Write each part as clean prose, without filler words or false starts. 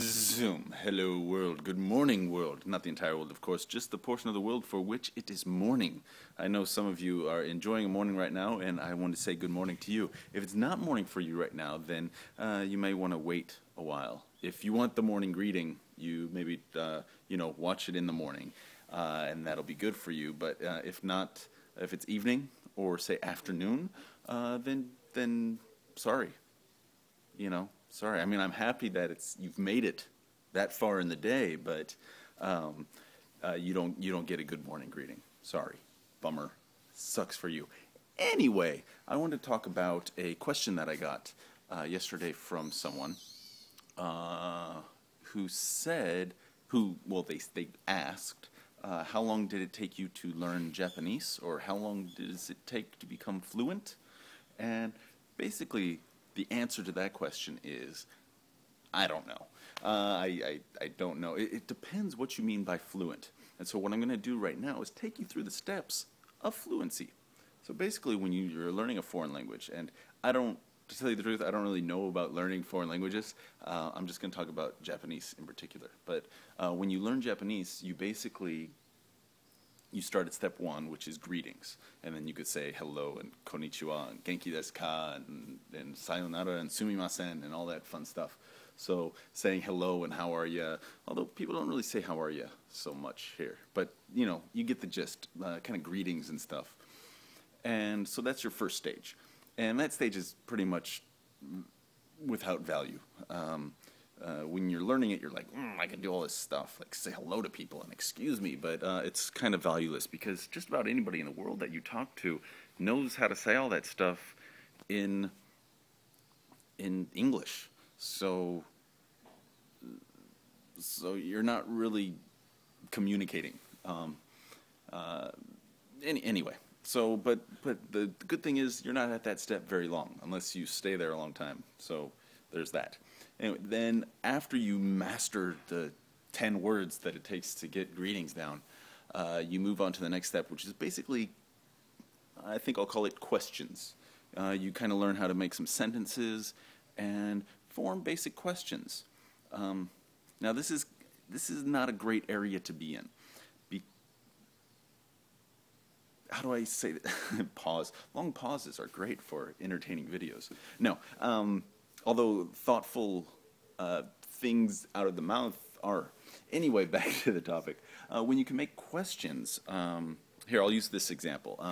Zoom. Hello world. Good morning world. Not the entire world, of course, just the portion of the world for which it is morning. I know some of you are enjoying a morning right now, and I want to say good morning to you. If it's not morning for you right now, then you may want to wait a while. If you want the morning greeting, you maybe, watch it in the morning, and that'll be good for you. But if not, if it's evening or say afternoon, then sorry. Sorry. I mean, I'm happy that you've made it that far in the day, but you don't get a good morning greeting. Sorry, bummer, sucks for you. Anyway, I wanted to talk about a question that I got yesterday from someone who they asked, how long did it take you to learn Japanese, or how long does it take to become fluent? And basically, the answer to that question is, I don't know. I don't know. It depends what you mean by fluent. And so what I'm going to do right now is take you through the steps of fluency. So basically, when you're learning a foreign language, and to tell you the truth, I don't really know about learning foreign languages. I'm just going to talk about Japanese in particular. But when you learn Japanese, you start at step one, which is greetings. And then you could say hello and konnichiwa and genki desu ka and sayonara and sumimasen and all that fun stuff. So saying hello and how are ya, although people don't really say how are ya so much here. But, you get the gist, kind of greetings and stuff. And so that's your first stage. And that stage is pretty much without value. When you're learning it, you're like, I can do all this stuff, like say hello to people and excuse me, but it's kind of valueless because just about anybody in the world that you talk to knows how to say all that stuff in English. So you're not really communicating. Anyway, but the good thing is you're not at that step very long unless you stay there a long time. So there's that. Anyway, then after you master the 10 words that it takes to get greetings down, you move on to the next step, which is basically, I think I'll call it questions. You kind of learn how to make some sentences and form basic questions. Now this is not a great area to be in. How do I say that? Pause. Long pauses are great for entertaining videos. No. Although thoughtful things out of the mouth are. Anyway, back to the topic. When you can make questions, here I'll use this example.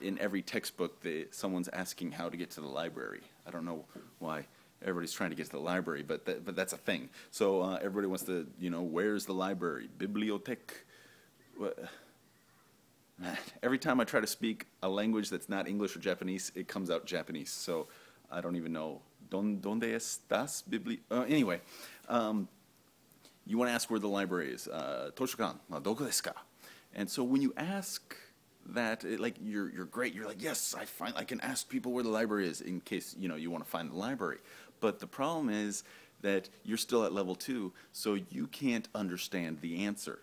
In every textbook, someone's asking how to get to the library. I don't know why everybody's trying to get to the library, but that's a thing. So everybody wants to, where's the library? Bibliothèque. Every time I try to speak a language that's not English or Japanese, it comes out Japanese. So I don't even know. ¿Dónde estás? Anyway, you want to ask where the library is. Toshokan, doko desu ka? And so when you ask that, you're great. You're like, yes, I can ask people where the library is in case you want to find the library. But the problem is that you're still at level 2, so you can't understand the answer.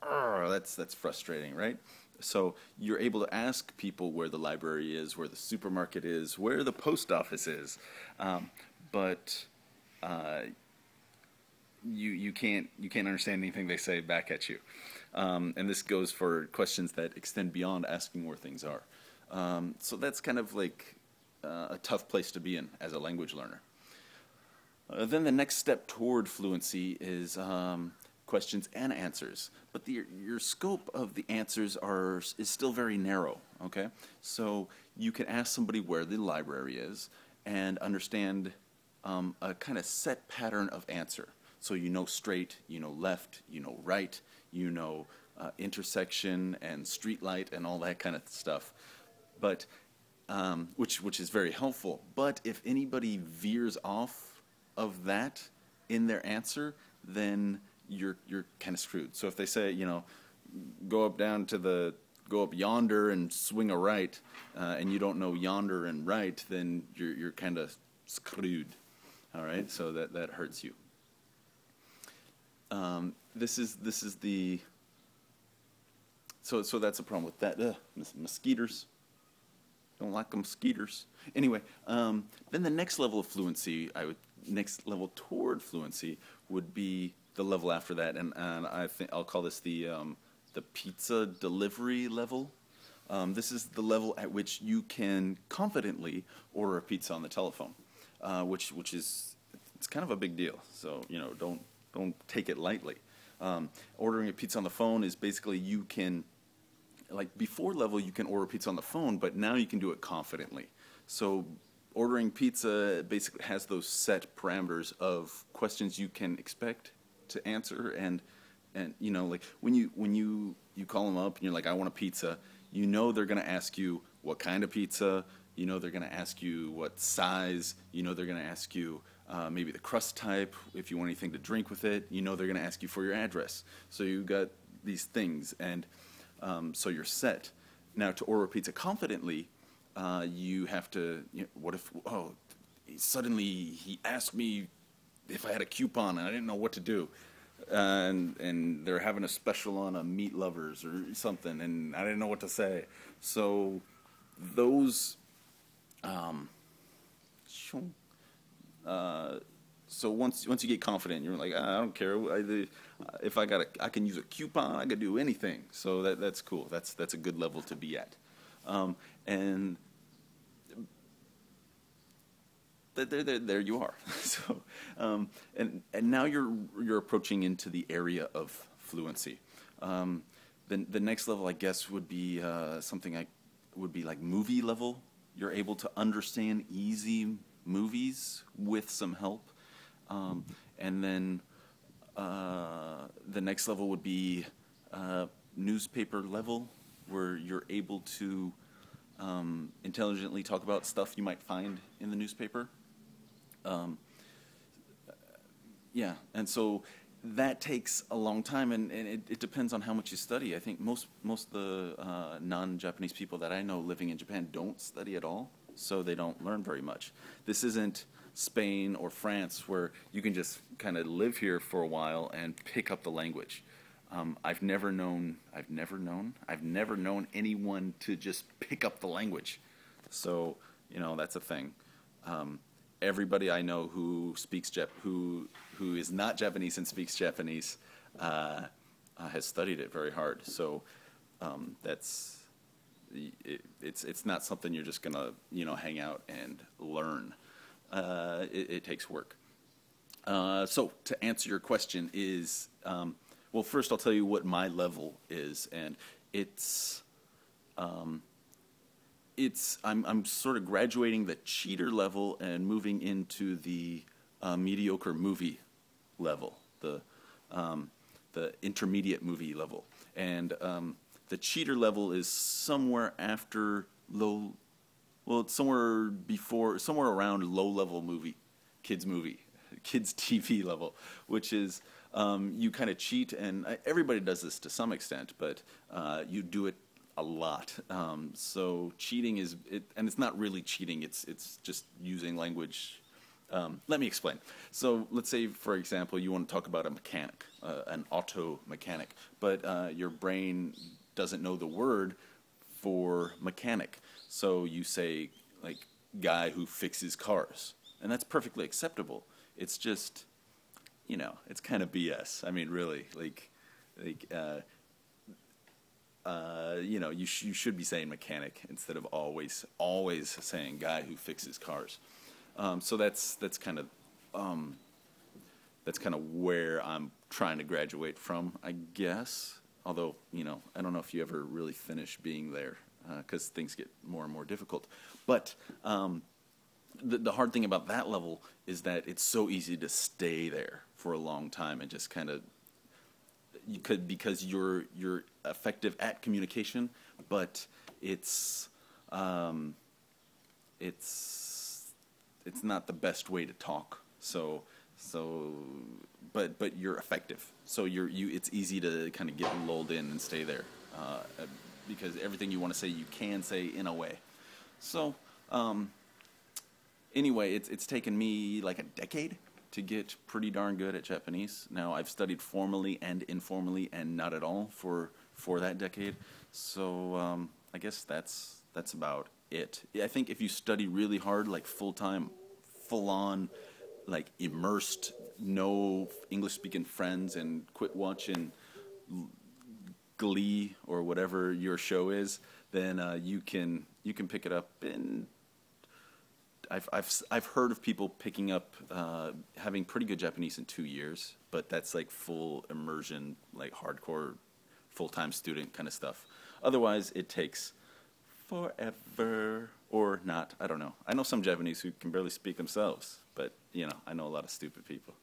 That's frustrating, right? So you're able to ask people where the library is, where the supermarket is, where the post office is, but you can't understand anything they say back at you. And this goes for questions that extend beyond asking where things are. So that's kind of like a tough place to be in as a language learner. Then the next step toward fluency is questions and answers, but your scope of the answers is still very narrow. Okay, so you can ask somebody where the library is and understand a kind of set pattern of answer. So straight, left, right, intersection and street light and all that kind of stuff. But which is very helpful. But if anybody veers off of that in their answer, then you're kind of screwed. So if they say, go up yonder and swing a right, and you don't know yonder and right, then you're kind of screwed. All right, so that hurts you. This is the so that's a problem with that. Mosquitoes. Don't like them mosquitoes. Anyway, then the next level of fluency I would next level toward fluency would be the level after that, and I think I'll call this the pizza delivery level. This is the level at which you can confidently order a pizza on the telephone, which is it's kind of a big deal. So don't take it lightly. Ordering a pizza on the phone is basically you can, like before level you can order pizza on the phone, but now you can do it confidently. So ordering pizza basically has those set parameters of questions you can expect to answer, and like when you call them up and you're like, I want a pizza, they're going to ask you what kind of pizza, they're going to ask you what size, they're going to ask you maybe the crust type, if you want anything to drink with it, they're going to ask you for your address. So you got these things, and so you're set. Now to order a pizza confidently, you have to, what if, suddenly he asked me if I had a coupon and I didn't know what to do. And they're having a special on a meat lovers or something, and I didn't know what to say. So those, so once you get confident, you're like, I don't care. If I can use a coupon, I could do anything. So that's cool. That's a good level to be at, and there you are. So, and now you're approaching into the area of fluency. The next level, I guess, would be something would be like movie level. You're able to understand easy movies with some help, and then the next level would be newspaper level, where you're able to intelligently talk about stuff you might find in the newspaper. Yeah, and so that takes a long time, and it depends on how much you study. I think most of the non-Japanese people that I know living in Japan don't study at all, so they don't learn very much. This isn't Spain or France where you can just kind of live here for a while and pick up the language. I've never known anyone to just pick up the language. So that's a thing. Everybody I know who speaks who is not Japanese and speaks Japanese has studied it very hard. So it's not something you're just gonna hang out and learn. It takes work. So to answer your question is, well, first I'll tell you what my level is, and I'm sort of graduating the cheater level and moving into the mediocre movie level, the intermediate movie level, and the cheater level is somewhere after it's somewhere around low level kids TV level, which is you kind of cheat, and everybody does this to some extent, but you do it a lot. So cheating and it's not really cheating. It's just using language. Let me explain. So let's say, for example, you want to talk about a mechanic, an auto mechanic, but your brain doesn't know the word for mechanic. So you say like guy who fixes cars, and that's perfectly acceptable. It's just, it's kind of BS. I mean, really, you should be saying mechanic instead of always saying guy who fixes cars. So that's kind of where I'm trying to graduate from, I guess. Although I don't know if you ever really finish being there because things get more and more difficult. But the hard thing about that level is that it's so easy to stay there for a long time and just kind of because you're effective at communication, but it's not the best way to talk. But you're effective. So it's easy to kind of get lulled in and stay there because everything you want to say you can say in a way. So anyway, it's taken me like a decade to get pretty darn good at Japanese. Now, I've studied formally and informally and not at all for that decade. So I guess that's about it. I think if you study really hard, like full-time, full-on, like immersed, no English-speaking friends, and quit watching Glee or whatever your show is, then you can pick it up. And I've heard of people picking up having pretty good Japanese in 2 years, but that's like full immersion, like hardcore full-time student kind of stuff. Otherwise, it takes forever or not. I don't know. I know some Japanese who can barely speak themselves, but I know a lot of stupid people.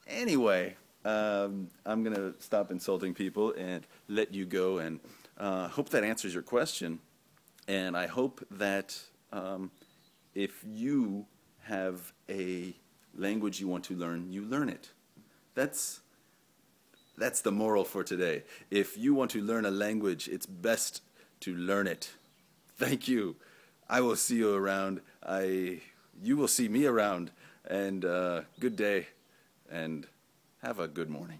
Anyway, I'm gonna stop insulting people and let you go, and hope that answers your question. And I hope that if you have a language you want to learn, you learn it. That's the moral for today. If you want to learn a language, it's best to learn it. Thank you. I will see you around. You will see me around. And good day, and have a good morning.